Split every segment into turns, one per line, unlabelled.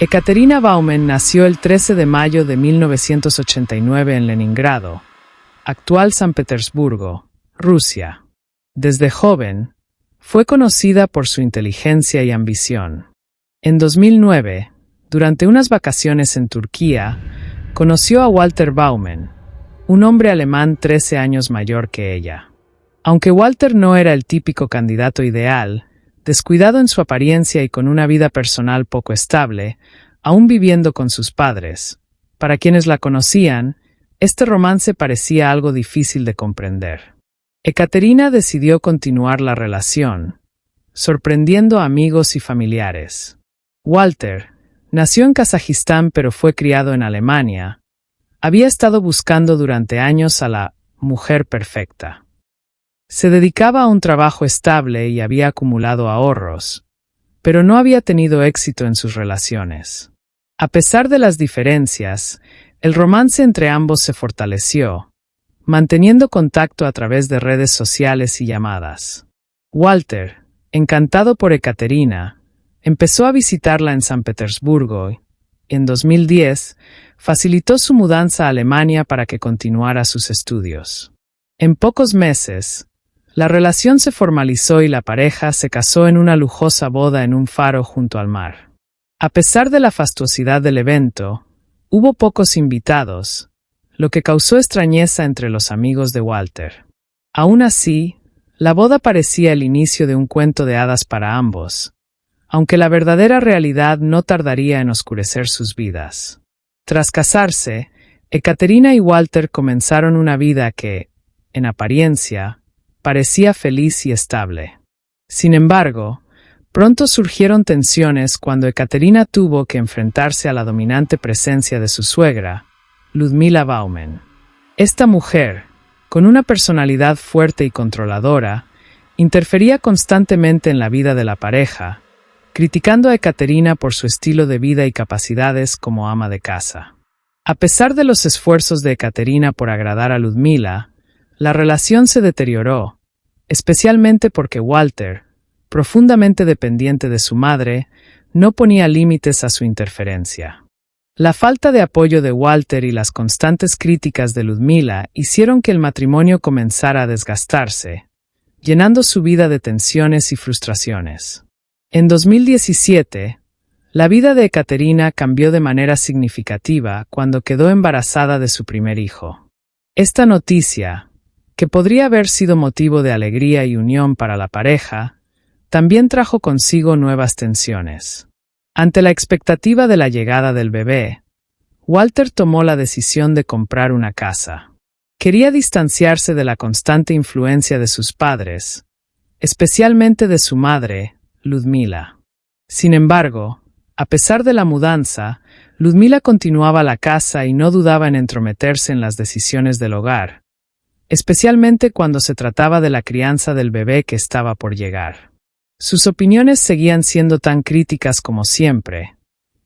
Ekaterina Bauman nació el 13 de mayo de 1989 en Leningrado, actual San Petersburgo, Rusia. Desde joven, fue conocida por su inteligencia y ambición. En 2009, durante unas vacaciones en Turquía, conoció a Walter Bauman, un hombre alemán 13 años mayor que ella. Aunque Walter no era el típico candidato ideal, descuidado en su apariencia y con una vida personal poco estable, aún viviendo con sus padres, para quienes la conocían, este romance parecía algo difícil de comprender. Ekaterina decidió continuar la relación, sorprendiendo a amigos y familiares. Walter nació en Kazajistán pero fue criado en Alemania. Había estado buscando durante años a la mujer perfecta. Se dedicaba a un trabajo estable y había acumulado ahorros, pero no había tenido éxito en sus relaciones. A pesar de las diferencias, el romance entre ambos se fortaleció, manteniendo contacto a través de redes sociales y llamadas. Walter, encantado por Ekaterina, empezó a visitarla en San Petersburgo y, en 2010, facilitó su mudanza a Alemania para que continuara sus estudios. En pocos meses, la relación se formalizó y la pareja se casó en una lujosa boda en un faro junto al mar. A pesar de la fastuosidad del evento, hubo pocos invitados, lo que causó extrañeza entre los amigos de Walter. Aún así, la boda parecía el inicio de un cuento de hadas para ambos, aunque la verdadera realidad no tardaría en oscurecer sus vidas. Tras casarse, Ekaterina y Walter comenzaron una vida que, en apariencia, parecía feliz y estable. Sin embargo, pronto surgieron tensiones cuando Ekaterina tuvo que enfrentarse a la dominante presencia de su suegra, Ludmila Bauman. Esta mujer, con una personalidad fuerte y controladora, interfería constantemente en la vida de la pareja, criticando a Ekaterina por su estilo de vida y capacidades como ama de casa. A pesar de los esfuerzos de Ekaterina por agradar a Ludmila, la relación se deterioró, especialmente porque Walter, profundamente dependiente de su madre, no ponía límites a su interferencia. La falta de apoyo de Walter y las constantes críticas de Ludmila hicieron que el matrimonio comenzara a desgastarse, llenando su vida de tensiones y frustraciones. En 2017, la vida de Ekaterina cambió de manera significativa cuando quedó embarazada de su primer hijo. Esta noticia, que podría haber sido motivo de alegría y unión para la pareja, también trajo consigo nuevas tensiones. Ante la expectativa de la llegada del bebé, Walter tomó la decisión de comprar una casa. Quería distanciarse de la constante influencia de sus padres, especialmente de su madre, Ludmila. Sin embargo, a pesar de la mudanza, Ludmila continuaba la casa y no dudaba en entrometerse en las decisiones del hogar, especialmente cuando se trataba de la crianza del bebé que estaba por llegar. Sus opiniones seguían siendo tan críticas como siempre,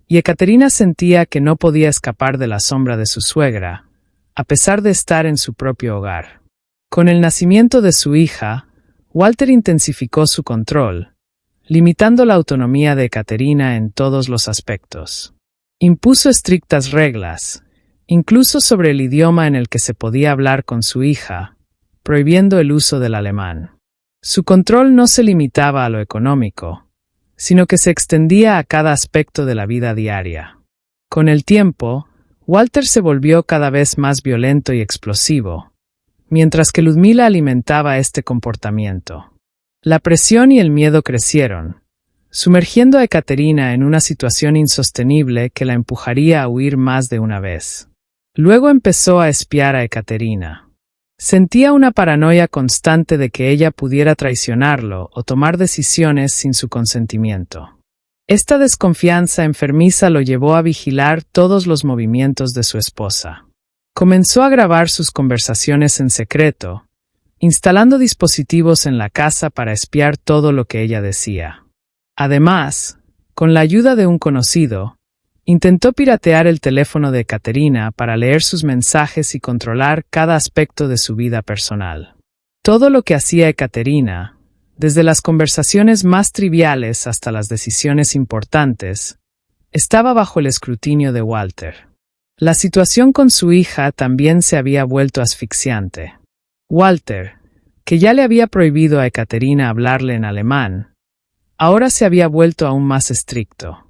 y Ekaterina sentía que no podía escapar de la sombra de su suegra, a pesar de estar en su propio hogar. Con el nacimiento de su hija, Walter intensificó su control, limitando la autonomía de Ekaterina en todos los aspectos. Impuso estrictas reglas, incluso sobre el idioma en el que se podía hablar con su hija, prohibiendo el uso del alemán. Su control no se limitaba a lo económico, sino que se extendía a cada aspecto de la vida diaria. Con el tiempo, Walter se volvió cada vez más violento y explosivo, mientras que Ludmila alimentaba este comportamiento. La presión y el miedo crecieron, sumergiendo a Ekaterina en una situación insostenible que la empujaría a huir más de una vez. Luego empezó a espiar a Ekaterina. Sentía una paranoia constante de que ella pudiera traicionarlo o tomar decisiones sin su consentimiento. Esta desconfianza enfermiza lo llevó a vigilar todos los movimientos de su esposa. Comenzó a grabar sus conversaciones en secreto, instalando dispositivos en la casa para espiar todo lo que ella decía. Además, con la ayuda de un conocido, intentó piratear el teléfono de Ekaterina para leer sus mensajes y controlar cada aspecto de su vida personal. Todo lo que hacía Ekaterina, desde las conversaciones más triviales hasta las decisiones importantes, estaba bajo el escrutinio de Walter. La situación con su hija también se había vuelto asfixiante. Walter, que ya le había prohibido a Ekaterina hablarle en alemán, ahora se había vuelto aún más estricto.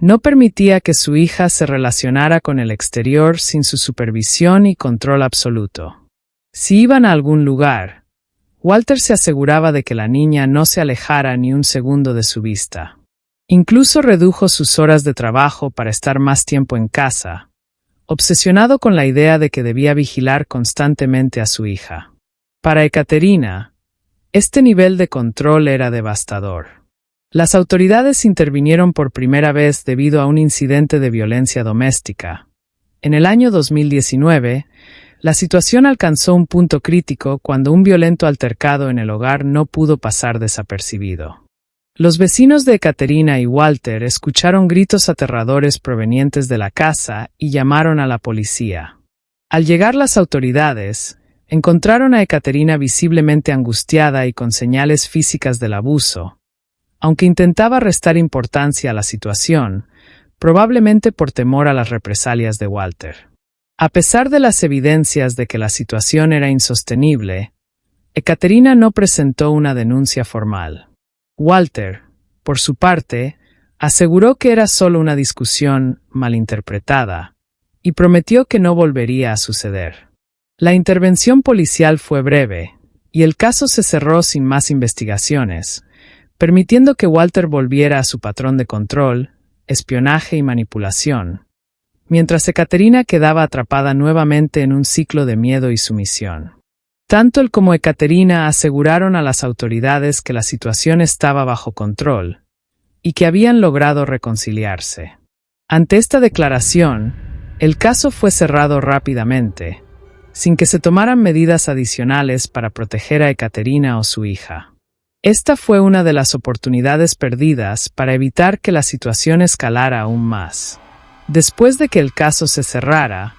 No permitía que su hija se relacionara con el exterior sin su supervisión y control absoluto. Si iban a algún lugar, Walter se aseguraba de que la niña no se alejara ni un segundo de su vista. Incluso redujo sus horas de trabajo para estar más tiempo en casa, obsesionado con la idea de que debía vigilar constantemente a su hija. Para Ekaterina, este nivel de control era devastador. Las autoridades intervinieron por primera vez debido a un incidente de violencia doméstica. En el año 2019, la situación alcanzó un punto crítico cuando un violento altercado en el hogar no pudo pasar desapercibido. Los vecinos de Ekaterina y Walter escucharon gritos aterradores provenientes de la casa y llamaron a la policía. Al llegar las autoridades, encontraron a Ekaterina visiblemente angustiada y con señales físicas del abuso, aunque intentaba restar importancia a la situación, probablemente por temor a las represalias de Walter. A pesar de las evidencias de que la situación era insostenible, Ekaterina no presentó una denuncia formal. Walter, por su parte, aseguró que era solo una discusión malinterpretada y prometió que no volvería a suceder. La intervención policial fue breve y el caso se cerró sin más investigaciones, permitiendo que Walter volviera a su patrón de control, espionaje y manipulación, mientras Ekaterina quedaba atrapada nuevamente en un ciclo de miedo y sumisión. Tanto él como Ekaterina aseguraron a las autoridades que la situación estaba bajo control y que habían logrado reconciliarse. Ante esta declaración, el caso fue cerrado rápidamente, sin que se tomaran medidas adicionales para proteger a Ekaterina o su hija. Esta fue una de las oportunidades perdidas para evitar que la situación escalara aún más. Después de que el caso se cerrara,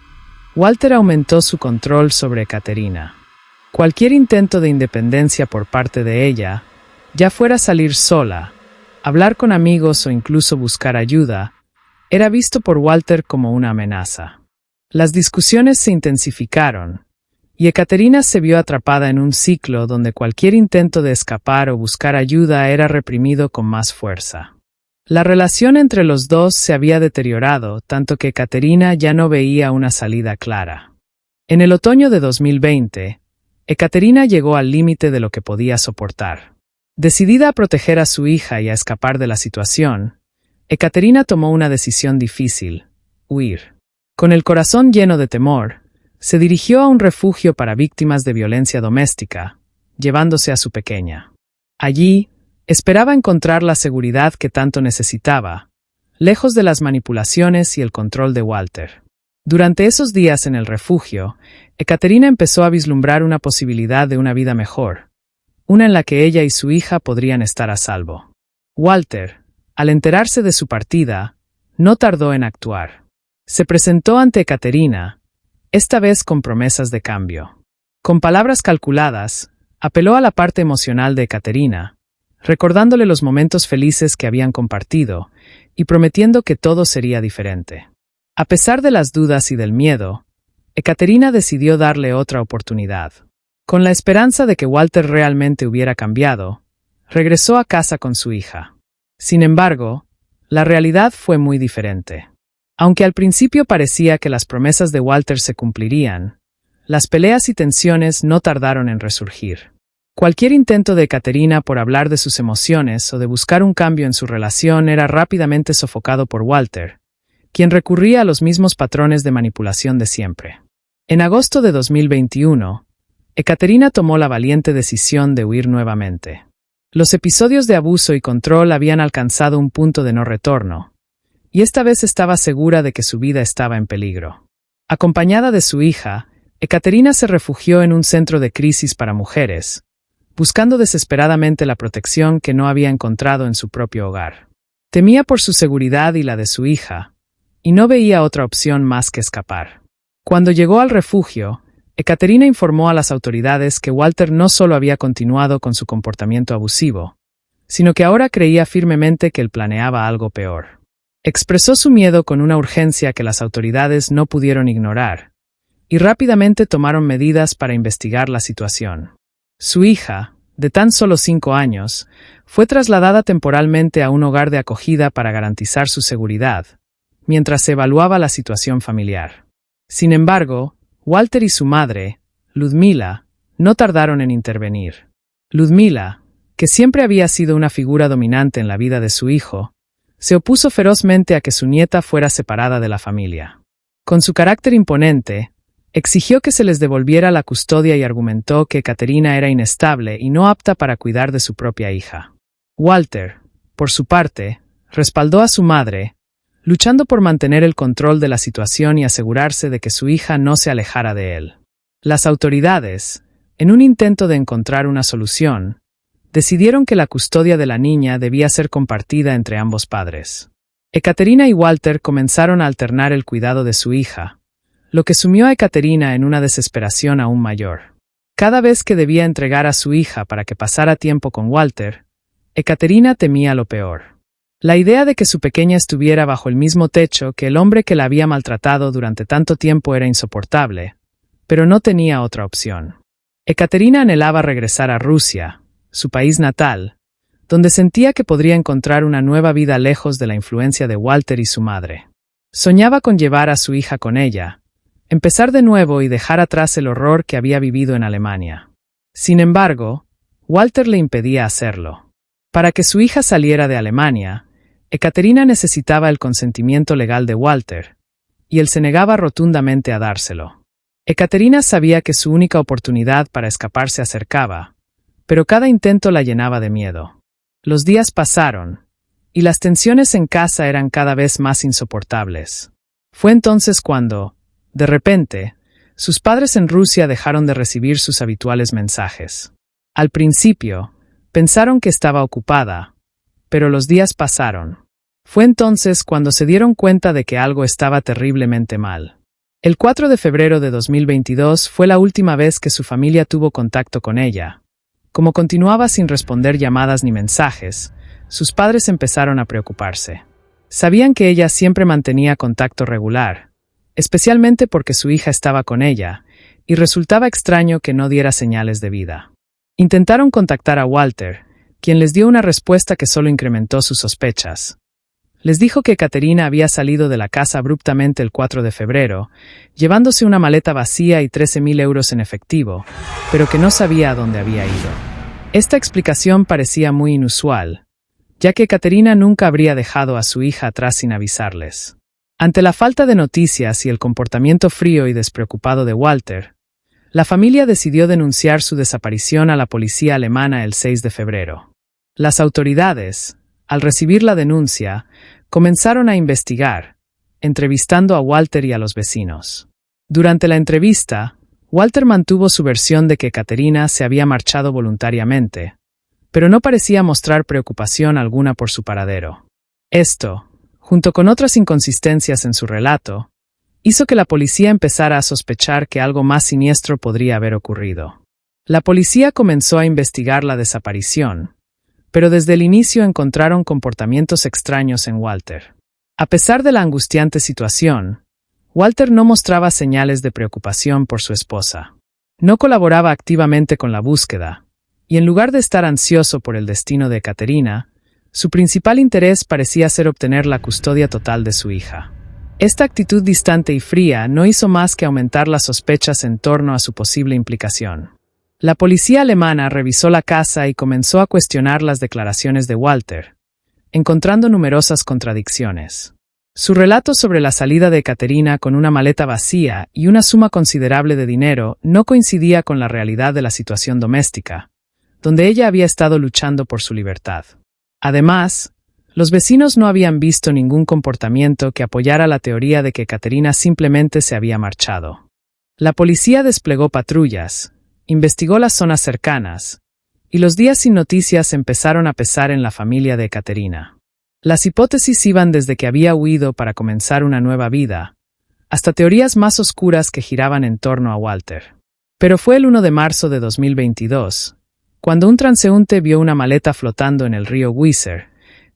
Walter aumentó su control sobre Ekaterina. Cualquier intento de independencia por parte de ella, ya fuera salir sola, hablar con amigos o incluso buscar ayuda, era visto por Walter como una amenaza. Las discusiones se intensificaron, y Ekaterina se vio atrapada en un ciclo donde cualquier intento de escapar o buscar ayuda era reprimido con más fuerza. La relación entre los dos se había deteriorado tanto que Ekaterina ya no veía una salida clara. En el otoño de 2020, Ekaterina llegó al límite de lo que podía soportar. Decidida a proteger a su hija y a escapar de la situación, Ekaterina tomó una decisión difícil: huir. Con el corazón lleno de temor, se dirigió a un refugio para víctimas de violencia doméstica, llevándose a su pequeña. Allí, esperaba encontrar la seguridad que tanto necesitaba, lejos de las manipulaciones y el control de Walter. Durante esos días en el refugio, Ekaterina empezó a vislumbrar una posibilidad de una vida mejor, una en la que ella y su hija podrían estar a salvo. Walter, al enterarse de su partida, no tardó en actuar. Se presentó ante Ekaterina, esta vez con promesas de cambio. Con palabras calculadas, apeló a la parte emocional de Ekaterina, recordándole los momentos felices que habían compartido y prometiendo que todo sería diferente. A pesar de las dudas y del miedo, Ekaterina decidió darle otra oportunidad. Con la esperanza de que Walter realmente hubiera cambiado, regresó a casa con su hija. Sin embargo, la realidad fue muy diferente. Aunque al principio parecía que las promesas de Walter se cumplirían, las peleas y tensiones no tardaron en resurgir. Cualquier intento de Ekaterina por hablar de sus emociones o de buscar un cambio en su relación era rápidamente sofocado por Walter, quien recurría a los mismos patrones de manipulación de siempre. En agosto de 2021, Ekaterina tomó la valiente decisión de huir nuevamente. Los episodios de abuso y control habían alcanzado un punto de no retorno, y esta vez estaba segura de que su vida estaba en peligro. Acompañada de su hija, Ekaterina se refugió en un centro de crisis para mujeres, buscando desesperadamente la protección que no había encontrado en su propio hogar. Temía por su seguridad y la de su hija, y no veía otra opción más que escapar. Cuando llegó al refugio, Ekaterina informó a las autoridades que Walter no solo había continuado con su comportamiento abusivo, sino que ahora creía firmemente que él planeaba algo peor. Expresó su miedo con una urgencia que las autoridades no pudieron ignorar, y rápidamente tomaron medidas para investigar la situación. Su hija, de tan solo 5 años, fue trasladada temporalmente a un hogar de acogida para garantizar su seguridad, mientras se evaluaba la situación familiar. Sin embargo, Walter y su madre, Ludmila, no tardaron en intervenir. Ludmila, que siempre había sido una figura dominante en la vida de su hijo, se opuso ferozmente a que su nieta fuera separada de la familia. Con su carácter imponente, exigió que se les devolviera la custodia y argumentó que Caterina era inestable y no apta para cuidar de su propia hija. Walter, por su parte, respaldó a su madre, luchando por mantener el control de la situación y asegurarse de que su hija no se alejara de él. Las autoridades, en un intento de encontrar una solución, decidieron que la custodia de la niña debía ser compartida entre ambos padres. Ekaterina y Walter comenzaron a alternar el cuidado de su hija, lo que sumió a Ekaterina en una desesperación aún mayor. Cada vez que debía entregar a su hija para que pasara tiempo con Walter, Ekaterina temía lo peor. La idea de que su pequeña estuviera bajo el mismo techo que el hombre que la había maltratado durante tanto tiempo era insoportable, pero no tenía otra opción. Ekaterina anhelaba regresar a Rusia, su país natal, donde sentía que podría encontrar una nueva vida lejos de la influencia de Walter y su madre. Soñaba con llevar a su hija con ella, empezar de nuevo y dejar atrás el horror que había vivido en Alemania. Sin embargo, Walter le impedía hacerlo. Para que su hija saliera de Alemania, Ekaterina necesitaba el consentimiento legal de Walter, y él se negaba rotundamente a dárselo. Ekaterina sabía que su única oportunidad para escapar se acercaba, pero cada intento la llenaba de miedo. Los días pasaron, y las tensiones en casa eran cada vez más insoportables. Fue entonces cuando, de repente, sus padres en Rusia dejaron de recibir sus habituales mensajes. Al principio, pensaron que estaba ocupada, pero los días pasaron. Fue entonces cuando se dieron cuenta de que algo estaba terriblemente mal. El 4 de febrero de 2022 fue la última vez que su familia tuvo contacto con ella. Como continuaba sin responder llamadas ni mensajes, sus padres empezaron a preocuparse. Sabían que ella siempre mantenía contacto regular, especialmente porque su hija estaba con ella, y resultaba extraño que no diera señales de vida. Intentaron contactar a Walter, quien les dio una respuesta que solo incrementó sus sospechas. Les dijo que Ekaterina había salido de la casa abruptamente el 4 de febrero, llevándose una maleta vacía y 13.000 euros en efectivo, pero que no sabía a dónde había ido. Esta explicación parecía muy inusual, ya que Ekaterina nunca habría dejado a su hija atrás sin avisarles. Ante la falta de noticias y el comportamiento frío y despreocupado de Walter, la familia decidió denunciar su desaparición a la policía alemana el 6 de febrero. Las autoridades, al recibir la denuncia, comenzaron a investigar, entrevistando a Walter y a los vecinos. Durante la entrevista, Walter mantuvo su versión de que Ekaterina se había marchado voluntariamente, pero no parecía mostrar preocupación alguna por su paradero. Esto, junto con otras inconsistencias en su relato, hizo que la policía empezara a sospechar que algo más siniestro podría haber ocurrido. La policía comenzó a investigar la desaparición, pero desde el inicio encontraron comportamientos extraños en Walter. A pesar de la angustiante situación, Walter no mostraba señales de preocupación por su esposa. No colaboraba activamente con la búsqueda, y en lugar de estar ansioso por el destino de Ekaterina, su principal interés parecía ser obtener la custodia total de su hija. Esta actitud distante y fría no hizo más que aumentar las sospechas en torno a su posible implicación. La policía alemana revisó la casa y comenzó a cuestionar las declaraciones de Walter, encontrando numerosas contradicciones. Su relato sobre la salida de Ekaterina con una maleta vacía y una suma considerable de dinero no coincidía con la realidad de la situación doméstica, donde ella había estado luchando por su libertad. Además, los vecinos no habían visto ningún comportamiento que apoyara la teoría de que Ekaterina simplemente se había marchado. La policía desplegó patrullas, investigó las zonas cercanas, y los días sin noticias empezaron a pesar en la familia de Ekaterina. Las hipótesis iban desde que había huido para comenzar una nueva vida, hasta teorías más oscuras que giraban en torno a Walter. Pero fue el 1 de marzo de 2022, cuando un transeúnte vio una maleta flotando en el río Weser,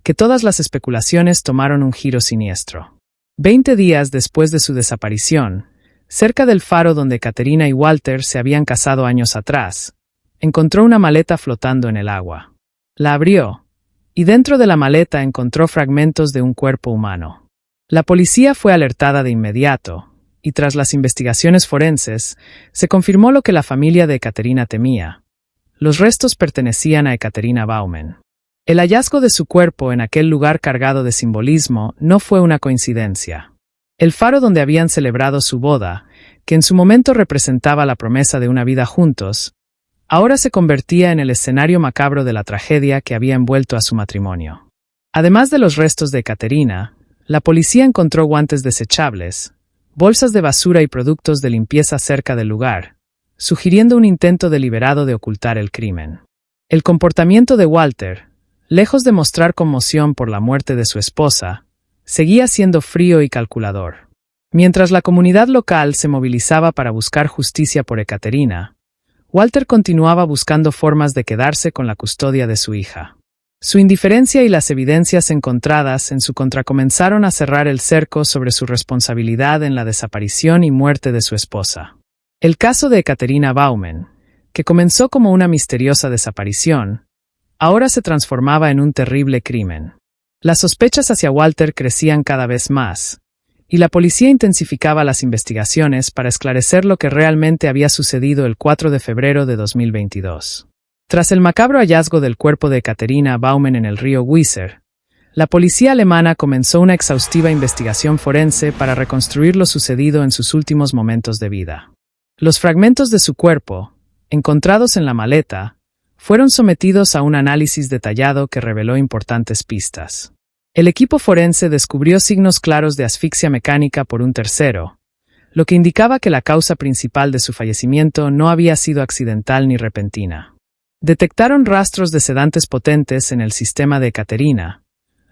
que todas las especulaciones tomaron un giro siniestro. 20 días después de su desaparición, cerca del faro donde Caterina y Walter se habían casado años atrás, encontró una maleta flotando en el agua. La abrió, y dentro de la maleta encontró fragmentos de un cuerpo humano. La policía fue alertada de inmediato, y tras las investigaciones forenses, se confirmó lo que la familia de Caterina temía. Los restos pertenecían a Ekaterina Bauman. El hallazgo de su cuerpo en aquel lugar cargado de simbolismo no fue una coincidencia. El faro donde habían celebrado su boda, que en su momento representaba la promesa de una vida juntos, ahora se convertía en el escenario macabro de la tragedia que había envuelto a su matrimonio. Además de los restos de Caterina, la policía encontró guantes desechables, bolsas de basura y productos de limpieza cerca del lugar, sugiriendo un intento deliberado de ocultar el crimen. El comportamiento de Walter, lejos de mostrar conmoción por la muerte de su esposa, seguía siendo frío y calculador. Mientras la comunidad local se movilizaba para buscar justicia por Ekaterina, Walter continuaba buscando formas de quedarse con la custodia de su hija. Su indiferencia y las evidencias encontradas en su contra comenzaron a cerrar el cerco sobre su responsabilidad en la desaparición y muerte de su esposa. El caso de Ekaterina Bauman, que comenzó como una misteriosa desaparición, ahora se transformaba en un terrible crimen. Las sospechas hacia Walter crecían cada vez más, y la policía intensificaba las investigaciones para esclarecer lo que realmente había sucedido el 4 de febrero de 2022. Tras el macabro hallazgo del cuerpo de Ekaterina Bauman en el río Weser, la policía alemana comenzó una exhaustiva investigación forense para reconstruir lo sucedido en sus últimos momentos de vida. Los fragmentos de su cuerpo, encontrados en la maleta, fueron sometidos a un análisis detallado que reveló importantes pistas. El equipo forense descubrió signos claros de asfixia mecánica por un tercero, lo que indicaba que la causa principal de su fallecimiento no había sido accidental ni repentina. Detectaron rastros de sedantes potentes en el sistema de Ekaterina,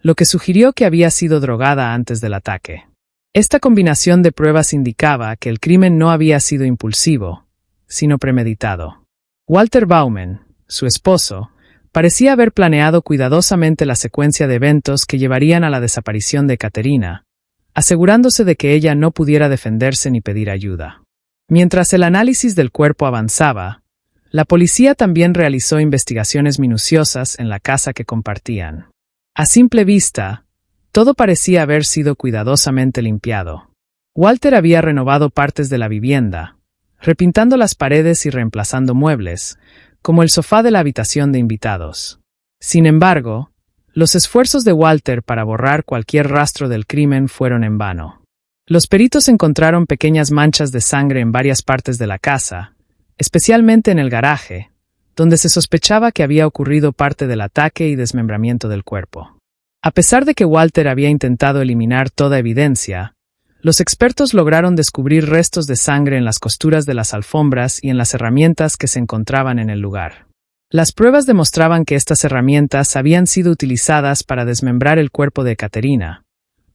lo que sugirió que había sido drogada antes del ataque. Esta combinación de pruebas indicaba que el crimen no había sido impulsivo, sino premeditado. Walter Bauman, su esposo, parecía haber planeado cuidadosamente la secuencia de eventos que llevarían a la desaparición de Ekaterina, asegurándose de que ella no pudiera defenderse ni pedir ayuda. Mientras el análisis del cuerpo avanzaba, la policía también realizó investigaciones minuciosas en la casa que compartían. A simple vista, todo parecía haber sido cuidadosamente limpiado. Walter había renovado partes de la vivienda, repintando las paredes y reemplazando muebles, como el sofá de la habitación de invitados. Sin embargo, los esfuerzos de Walter para borrar cualquier rastro del crimen fueron en vano. Los peritos encontraron pequeñas manchas de sangre en varias partes de la casa, especialmente en el garaje, donde se sospechaba que había ocurrido parte del ataque y desmembramiento del cuerpo. A pesar de que Walter había intentado eliminar toda evidencia, los expertos lograron descubrir restos de sangre en las costuras de las alfombras y en las herramientas que se encontraban en el lugar. Las pruebas demostraban que estas herramientas habían sido utilizadas para desmembrar el cuerpo de Ekaterina,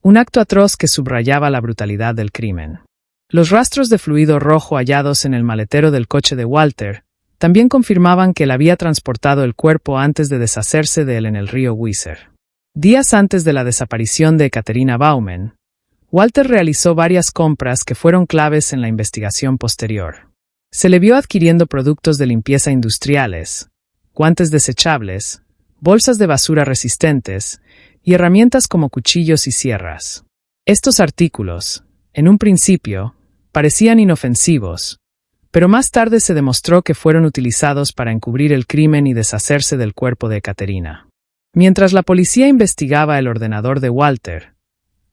un acto atroz que subrayaba la brutalidad del crimen. Los rastros de fluido rojo hallados en el maletero del coche de Walter también confirmaban que él había transportado el cuerpo antes de deshacerse de él en el río Weser. Días antes de la desaparición de Ekaterina Bauman, Walter realizó varias compras que fueron claves en la investigación posterior. Se le vio adquiriendo productos de limpieza industriales, guantes desechables, bolsas de basura resistentes y herramientas como cuchillos y sierras. Estos artículos, en un principio, parecían inofensivos, pero más tarde se demostró que fueron utilizados para encubrir el crimen y deshacerse del cuerpo de Ekaterina. Mientras la policía investigaba el ordenador de Walter,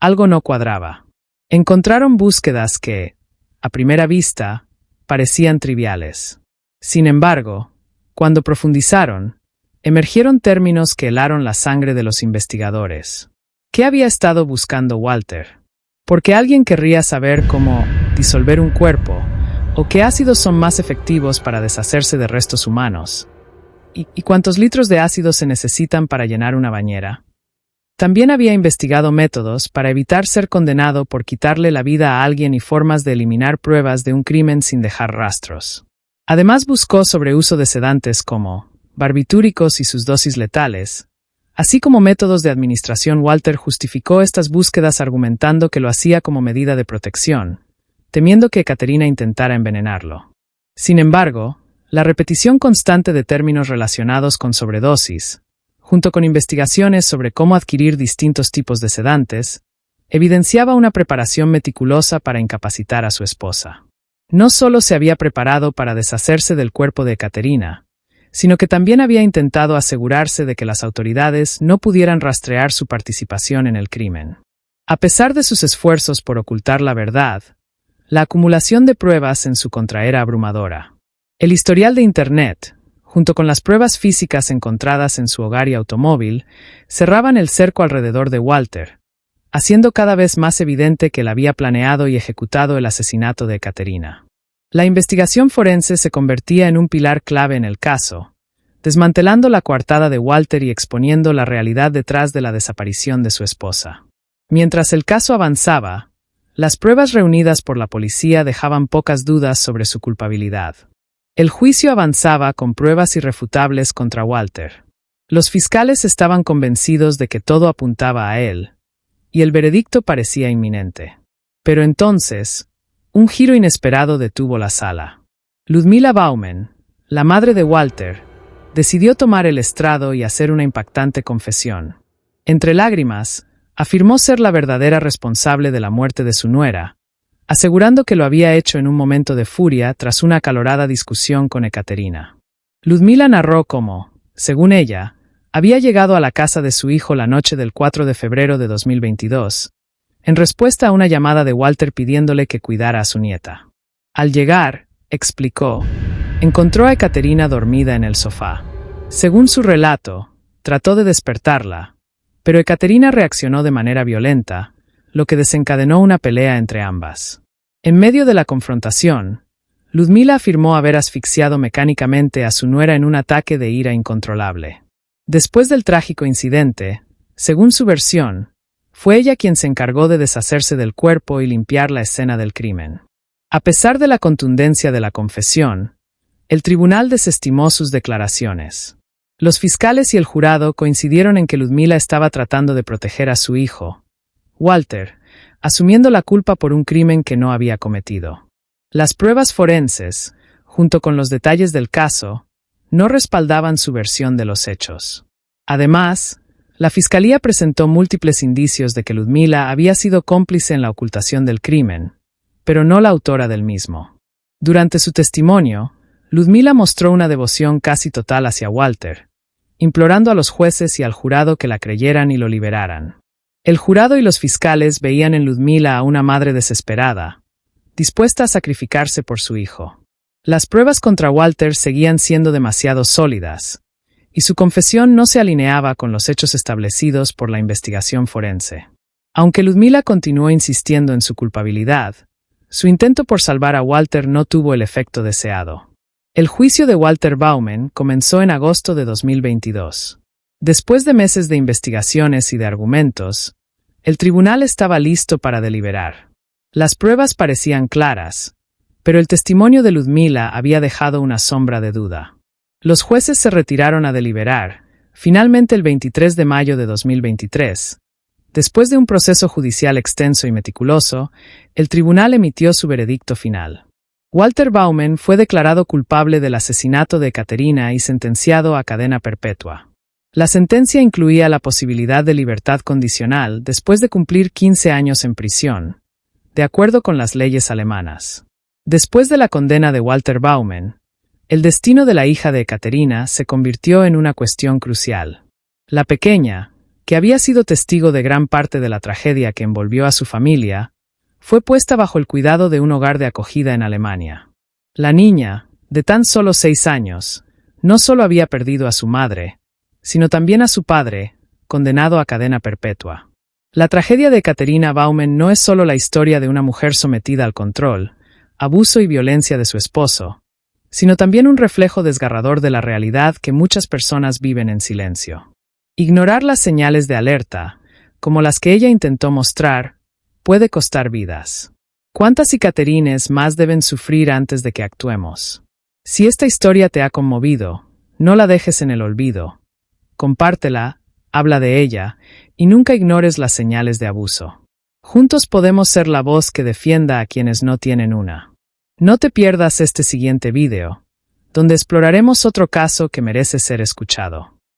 algo no cuadraba. Encontraron búsquedas que, a primera vista, parecían triviales. Sin embargo, cuando profundizaron, emergieron términos que helaron la sangre de los investigadores. ¿Qué había estado buscando Walter? ¿Por qué alguien querría saber cómo disolver un cuerpo o qué ácidos son más efectivos para deshacerse de restos humanos? ¿Y cuántos litros de ácido se necesitan para llenar una bañera? También había investigado métodos para evitar ser condenado por quitarle la vida a alguien y formas de eliminar pruebas de un crimen sin dejar rastros. Además buscó sobre uso de sedantes como barbitúricos y sus dosis letales, Así como métodos de administración, Walter justificó estas búsquedas argumentando que lo hacía como medida de protección, temiendo que Ekaterina intentara envenenarlo. Sin embargo, la repetición constante de términos relacionados con sobredosis, junto con investigaciones sobre cómo adquirir distintos tipos de sedantes, evidenciaba una preparación meticulosa para incapacitar a su esposa. No solo se había preparado para deshacerse del cuerpo de Ekaterina, sino que también había intentado asegurarse de que las autoridades no pudieran rastrear su participación en el crimen. A pesar de sus esfuerzos por ocultar la verdad, la acumulación de pruebas en su contra era abrumadora. El historial de Internet, junto con las pruebas físicas encontradas en su hogar y automóvil, cerraban el cerco alrededor de Walter, haciendo cada vez más evidente que él había planeado y ejecutado el asesinato de Ekaterina. La investigación forense se convertía en un pilar clave en el caso, desmantelando la coartada de Walter y exponiendo la realidad detrás de la desaparición de su esposa. Mientras el caso avanzaba, las pruebas reunidas por la policía dejaban pocas dudas sobre su culpabilidad. El juicio avanzaba con pruebas irrefutables contra Walter. Los fiscales estaban convencidos de que todo apuntaba a él, y el veredicto parecía inminente. Pero entonces, un giro inesperado detuvo la sala. Ludmila Bauman, la madre de Walter, decidió tomar el estrado y hacer una impactante confesión. Entre lágrimas, afirmó ser la verdadera responsable de la muerte de su nuera, asegurando que lo había hecho en un momento de furia tras una acalorada discusión con Ekaterina. Ludmila narró cómo, según ella, había llegado a la casa de su hijo la noche del 4 de febrero de 2022, en respuesta a una llamada de Walter pidiéndole que cuidara a su nieta. Al llegar, explicó, encontró a Ekaterina dormida en el sofá. Según su relato, trató de despertarla, pero Ekaterina reaccionó de manera violenta, lo que desencadenó una pelea entre ambas. En medio de la confrontación, Ludmila afirmó haber asfixiado mecánicamente a su nuera en un ataque de ira incontrolable. Después del trágico incidente, según su versión, fue ella quien se encargó de deshacerse del cuerpo y limpiar la escena del crimen. A pesar de la contundencia de la confesión, el tribunal desestimó sus declaraciones. Los fiscales y el jurado coincidieron en que Ludmila estaba tratando de proteger a su hijo, Walter, asumiendo la culpa por un crimen que no había cometido. Las pruebas forenses, junto con los detalles del caso, no respaldaban su versión de los hechos. Además, la fiscalía presentó múltiples indicios de que Ludmila había sido cómplice en la ocultación del crimen, pero no la autora del mismo. Durante su testimonio, Ludmila mostró una devoción casi total hacia Walter, implorando a los jueces y al jurado que la creyeran y lo liberaran. El jurado y los fiscales veían en Ludmila a una madre desesperada, dispuesta a sacrificarse por su hijo. Las pruebas contra Walter seguían siendo demasiado sólidas, y su confesión no se alineaba con los hechos establecidos por la investigación forense. Aunque Ludmila continuó insistiendo en su culpabilidad, su intento por salvar a Walter no tuvo el efecto deseado. El juicio de Walter Bauman comenzó en agosto de 2022. Después de meses de investigaciones y de argumentos, el tribunal estaba listo para deliberar. Las pruebas parecían claras, pero el testimonio de Ludmila había dejado una sombra de duda. Los jueces se retiraron a deliberar, finalmente el 23 de mayo de 2023. Después de un proceso judicial extenso y meticuloso, el tribunal emitió su veredicto final. Walter Bauman fue declarado culpable del asesinato de Ekaterina y sentenciado a cadena perpetua. La sentencia incluía la posibilidad de libertad condicional después de cumplir 15 años en prisión, de acuerdo con las leyes alemanas. Después de la condena de Walter Bauman, el destino de la hija de Ekaterina se convirtió en una cuestión crucial. La pequeña, que había sido testigo de gran parte de la tragedia que envolvió a su familia, fue puesta bajo el cuidado de un hogar de acogida en Alemania. La niña, de tan solo 6 años, no solo había perdido a su madre, sino también a su padre, condenado a cadena perpetua. La tragedia de Ekaterina Bauman no es solo la historia de una mujer sometida al control, abuso y violencia de su esposo, sino también un reflejo desgarrador de la realidad que muchas personas viven en silencio. Ignorar las señales de alerta, como las que ella intentó mostrar, puede costar vidas. ¿Cuántas Ekaterines más deben sufrir antes de que actuemos? Si esta historia te ha conmovido, no la dejes en el olvido. Compártela, habla de ella, y nunca ignores las señales de abuso. Juntos podemos ser la voz que defienda a quienes no tienen una. No te pierdas este siguiente video, donde exploraremos otro caso que merece ser escuchado.